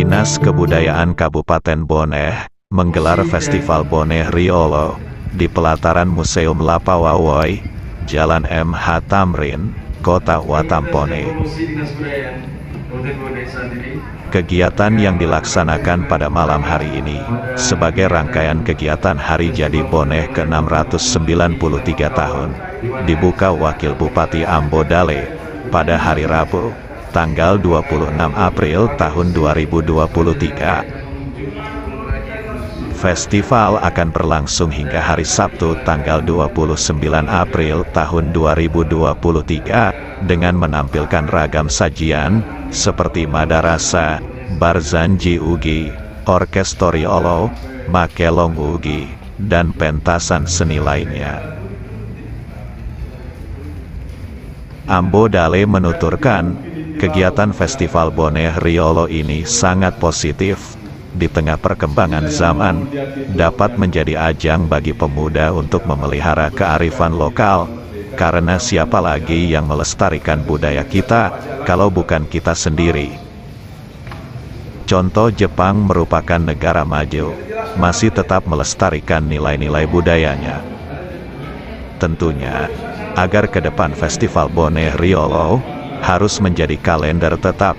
Dinas Kebudayaan Kabupaten Boneh menggelar Festival Boneh Riolo di pelataran Museum Lapawawoi, Jalan MH Tamrin, Kota Watampone. Kegiatan yang dilaksanakan pada malam hari ini sebagai rangkaian kegiatan Hari Jadi Boneh ke-693 tahun dibuka Wakil Bupati Ambo Dale pada hari Rabu, tanggal 26 April tahun 2023. Festival akan berlangsung hingga hari Sabtu tanggal 29 April tahun 2023 dengan menampilkan ragam sajian seperti Madarasa, Barzanji Ugi, Orkestoriolo, Makelong Ugi, dan pentasan seni lainnya. Ambo Dale menuturkan, kegiatan Festival Boneh Riolo ini sangat positif. Di tengah perkembangan zaman, dapat menjadi ajang bagi pemuda untuk memelihara kearifan lokal, karena siapa lagi yang melestarikan budaya kita, kalau bukan kita sendiri. Contoh Jepang merupakan negara maju, masih tetap melestarikan nilai-nilai budayanya. Tentunya, agar ke depan Festival Boneh Riolo, harus menjadi kalender tetap.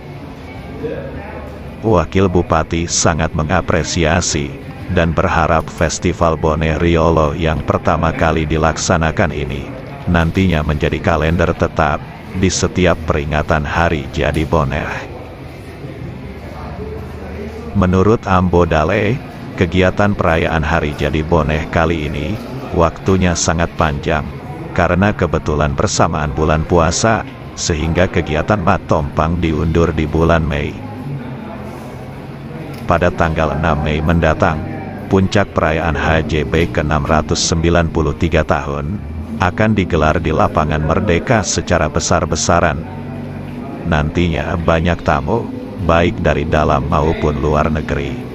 Wakil Bupati sangat mengapresiasi dan berharap Festival Boneh Riolo yang pertama kali dilaksanakan ini nantinya menjadi kalender tetap di setiap peringatan Hari Jadi Boneh. Menurut Ambo Dale, kegiatan perayaan Hari Jadi Boneh kali ini waktunya sangat panjang karena kebetulan bersamaan bulan puasa sehingga kegiatan Matompang diundur di bulan Mei. Pada tanggal 6 Mei mendatang, puncak perayaan HJB ke-693 tahun akan digelar di Lapangan Merdeka secara besar-besaran. Nantinya banyak tamu, baik dari dalam maupun luar negeri.